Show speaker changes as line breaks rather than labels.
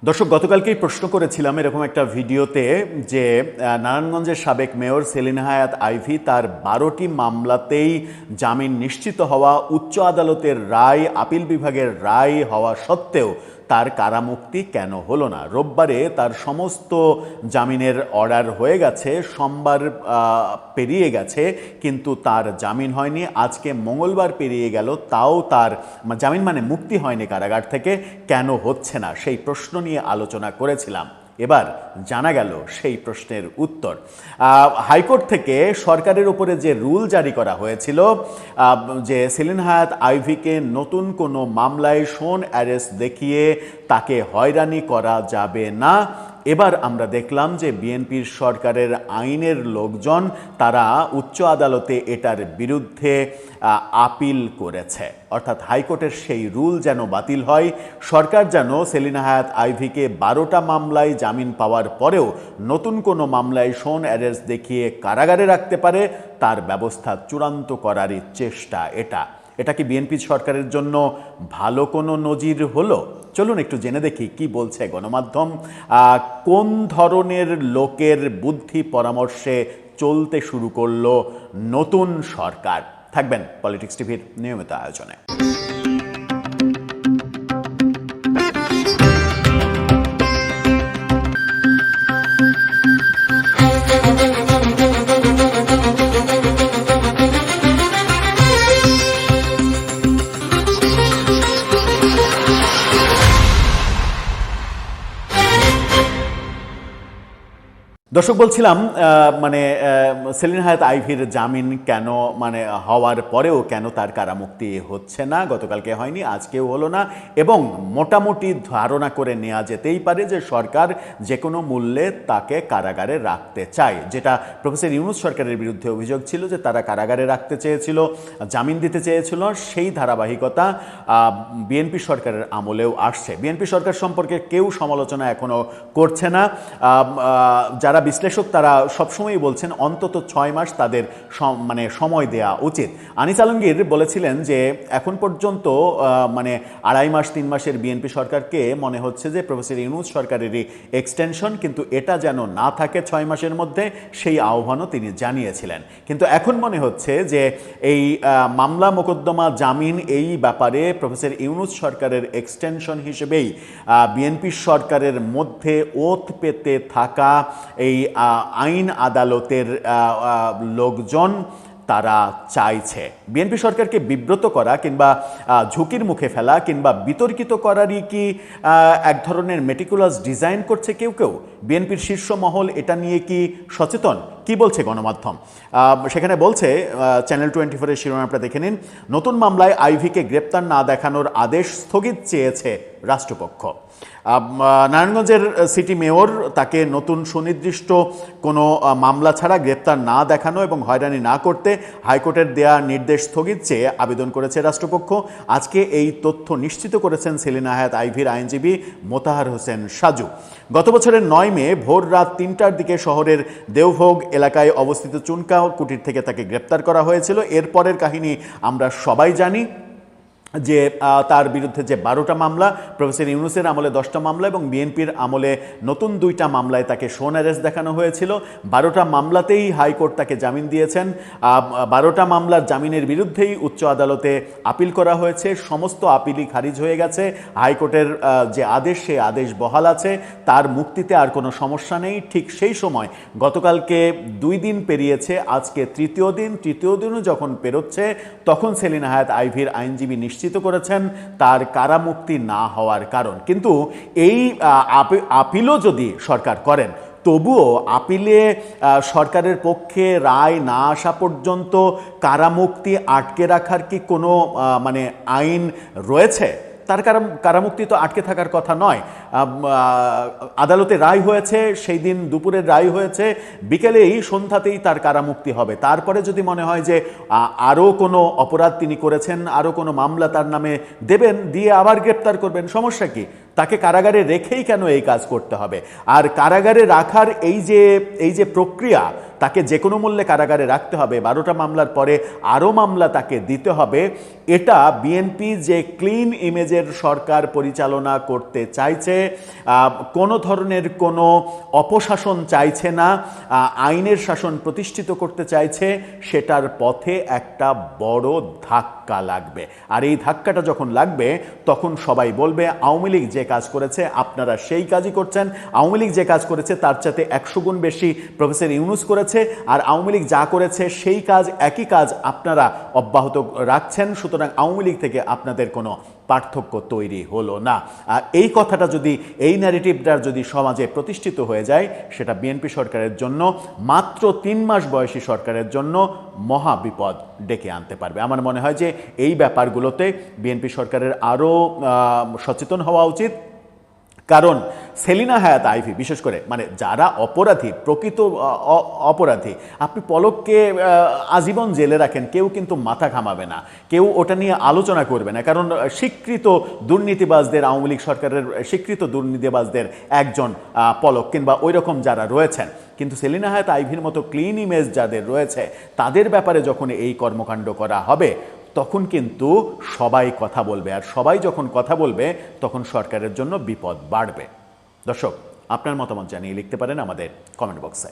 দর্শক, গতকালকেই প্রশ্ন করেছিলাম এরকম একটা ভিডিওতে যে নারায়ণগঞ্জের সাবেক মেয়র সেলিনা হায়াৎ আইভী তার 12টি মামলাতেই জামিন নিশ্চিত হওয়া, উচ্চ আদালতের রায়, আপিল বিভাগের রায় হওয়া সত্ত্বেও তার কারামুক্তি কেন হলো না। রোববারে তার সমস্ত জামিনের অর্ডার হয়ে গেছে, সোমবার পেরিয়ে গেছে, কিন্তু তার জামিন হয়নি। আজকে মঙ্গলবার পেরিয়ে গেল, তাও তার জামিন মানে মুক্তি হয়নি কারাগার থেকে। কেন হচ্ছে না সেই প্রশ্ন নিয়ে আলোচনা করেছিলাম। এবার জানা গেল সেই প্রশ্নের উত্তর। হাইকোর্ট থেকে সরকারের উপরে যে রুল জারি করা হয়েছিল যে সেলিনা হায়াৎ আইভীকে নতুন কোনো মামলায় শোন অ্যারেস্ট দেখিয়ে তাকে হয়রানি করা যাবে না, এবার আমরা দেখলাম যে বিএনপির সরকারের আইনের লোকজন তারা উচ্চ আদালতে এটার বিরুদ্ধে আপিল করেছে। অর্থাৎ হাইকোর্টের সেই রুল যেন বাতিল হয়, সরকার যেন সেলিনা হায়াৎ আইভীকে 12টা মামলায় জামিন পাওয়ার পরেও নতুন কোনো মামলায় শোন অ্যারেস্ট দেখিয়ে কারাগারে রাখতে পারে, তার ব্যবস্থা চূড়ান্ত করারই চেষ্টা এটা কি বিএনপি সরকারের জন্য ভালো কোনো নজির হলো? চলুন একটু জেনে দেখি কি বলছে গণমাধ্যম, কোন ধরনের লোকের বুদ্ধি পরামর্শে চলতে শুরু করলো নতুন সরকার। থাকবেন পলিটিক্স টিভির নিয়মিত আয়োজনে। দর্শক, বলছিলাম সেলিনা হায়াৎ আইভীর জামিন কেন হওয়ার পরেও কেন তার কারামুক্তি হচ্ছে না। গতকালকে হয়নি, আজকেও হলো না, এবং মোটামুটি ধারণা করে নেওয়া যেতেই পারে যে সরকার যে কোনো মূল্যে তাকে কারাগারে রাখতে চায়। যেটা প্রফেসর ইউনূস সরকারের বিরুদ্ধে অভিযোগ ছিল যে তারা কারাগারে রাখতে চেয়েছিল, জামিন দিতে চেয়েছিল, সেই ধারাবাহিকতা বিএনপি সরকারের আমলেও আসছে। বিএনপি সরকার সম্পর্কে কেউ সমালোচনা এখনো করছে না। যারা বিশ্লেষক তারা সবসময়ই বলছেন অন্তত 6 মাস তাদের সময় দেয়া উচিত। আনিস আলমগীর বলেছিলেন যে এখন পর্যন্ত 2.5 মাস 3 মাসের বিএনপি সরকারকে মনে হচ্ছে যে প্রফেসর ইউনূস সরকারেরই এক্সটেনশন, কিন্তু এটা যেন না থাকে 6 মাসের মধ্যে, সেই আহ্বানও তিনি জানিয়েছিলেন। কিন্তু এখন মনে হচ্ছে যে এই মামলা মোকদ্দমা জামিন এই ব্যাপারে প্রফেসর ইউনূস সরকারের এক্সটেনশন হিসেবেই বিএনপি সরকারের মধ্যে ওত পেতে থাকা এই আইন আদালতের লোকজন তারা চাইছে বিএনপি সরকারকে বিব্রত করা কিংবা ঝুঁকির মুখে ফেলা কিংবা বিতর্কিত করারই কি এক ধরনের মেটিকুলাস ডিজাইন করছে কেউ কেউ। বিএনপির শীর্ষ মহল এটা নিয়ে কি সচেতন? কি বলছে গণমাধ্যম? সেখানে বলছে, চ্যানেল 24-এর শিরোনাম আপনারা দেখে নিন, নতুন মামলায় আইভীকে গ্রেপ্তার না দেখানোর আদেশ স্থগিত চেয়েছে রাষ্ট্রপক্ষ। নারায়ণগঞ্জের সিটি মেয়র তাকে নতুন সুনির্দিষ্ট কোনো মামলা ছাড়া গ্রেপ্তার না দেখানো এবং হয়রানি না করতে হাইকোর্টের দেয়া নির্দেশ স্থগিত চেয়ে আবেদন করেছে রাষ্ট্রপক্ষ। আজকে এই তথ্য নিশ্চিত করেছেন সেলিনা হায়াৎ আইভীর আইনজীবী মোতাহার হোসেন সাজু। গত বছরের 9 মে ভোর রাত 3টার দিকে শহরের দেওভোগ এলাকায় অবস্থিত চুনকা কুটির থেকে তাকে গ্রেপ্তার করা হয়েছিল। এরপরের কাহিনী আমরা সবাই জানি যে তার বিরুদ্ধে যে 12টা মামলা, প্রফেসর ইউনূসের আমলে 10টা মামলা এবং বিএনপির আমলে নতুন 2টা মামলায় তাকে শোন অ্যারেস্ট দেখানো হয়েছিল। 12টা মামলাতেই হাইকোর্ট তাকে জামিন দিয়েছেন। 12টা মামলার জামিনের বিরুদ্ধেই উচ্চ আদালতে আপিল করা হয়েছে, সমস্ত আপিলই খারিজ হয়ে গেছে। হাইকোর্টের যে আদেশ, সে আদেশ বহাল আছে, তার মুক্তিতে আর কোনো সমস্যা নেই। ঠিক সেই সময় গতকালকে 2 দিন পেরিয়েছে, আজকে তৃতীয় দিনও যখন পেরোচ্ছে, তখন সেলিনা হায়াৎ আইভীর আইনজীবী নিশ্চিত করেছেন তার কারামুক্তি না হওয়ার কারণ। কিন্তু এই আপিলও যদি সরকার করেন, তবুও আপিলে সরকারের পক্ষে রায় না আসা পর্যন্ত কারামুক্তি আটকে রাখার কি কোনো আইন রয়েছে? তার কারামুক্তি তো আটকে থাকার কথা নয়। আদালতে রায় হয়েছে, সেই দিন দুপুরের রায় হয়েছে, বিকেলেই সন্ধ্যাতেই তার কারামুক্তি হবে। তারপরে যদি মনে হয় যে আরও কোনো অপরাধ তিনি করেছেন, আরও কোনো মামলা তার নামে দেবেন, দিয়ে আবার গ্রেপ্তার করবেন, সমস্যা কি? তাকে কারাগারে রেখেই কেন এই কাজ করতে হবে? আর কারাগারে রাখার এই যে প্রক্রিয়া, তাকে যে কোনো মূল্যে কারাগারে রাখতে হবে, 12টা মামলার পরে আরও মামলা তাকে দিতে হবে, এটা বিএনপি যে ক্লিন ইমেজের সরকার পরিচালনা করতে চাইছে, কোনো ধরনের কোনো অপশাসন চাইছে না, আইনের শাসন প্রতিষ্ঠিত করতে চাইছে, সেটার পথে একটা বড় ধাক্কা লাগবে। আর এই ধাক্কাটা যখন লাগবে তখন সবাই বলবে আওয়ামী লীগ যে কাজ করেছে আপনারা সেই কাজই করছেন, আওয়ামী লীগ যে কাজ করেছে তার চাইতে 100 গুণ বেশি প্রফেসর ইউনূস করেছে, আর আওয়ামী লীগ যা করেছে সেই কাজ একই কাজ আপনারা অব্যাহত রাখছেন, সুতরাং আওয়ামী লীগ থেকে আপনাদের কোনো পার্থক্য তৈরি হলো না। আর এই কথাটা যদি, এই ন্যারেটিভটা যদি সমাজে প্রতিষ্ঠিত হয়ে যায়, সেটা বিএনপি সরকারের জন্য, মাত্র 3 মাস বয়সী সরকারের জন্য মহা বিপদ ডেকে আনতে পারবে। আমার মনে হয় যে এই ব্যাপারগুলোতে বিএনপি সরকারের আরও সচেতন হওয়া উচিত। কারণ সেলিনা হায়াৎ আইভী বিশেষ করে, মানে যারা অপরাধী, প্রকৃত অপরাধী, আপনি পলককে আজীবন জেলে রাখেন, কেউ কিন্তু মাথা ঘামাবে না, কেউ ওটা নিয়ে আলোচনা করবে না, কারণ স্বীকৃত দুর্নীতিবাজদের, আওয়ামী লীগ সরকারের স্বীকৃত দুর্নীতিবাজদের একজন পলক কিংবা ওই রকম যারা রয়েছেন। কিন্তু সেলিনা হায়াৎ আইভীর মতো ক্লিন ইমেজ যাদের রয়েছে, তাদের ব্যাপারে যখন এই কর্মকাণ্ড করা হবে তখন কিন্তু সবাই কথা বলবে, আর সবাই যখন কথা বলবে তখন সরকারের জন্য বিপদ বাড়বে। দর্শক, আপনার মতামত জানিয়ে লিখতে পারেন আমাদের কমেন্ট বক্সে।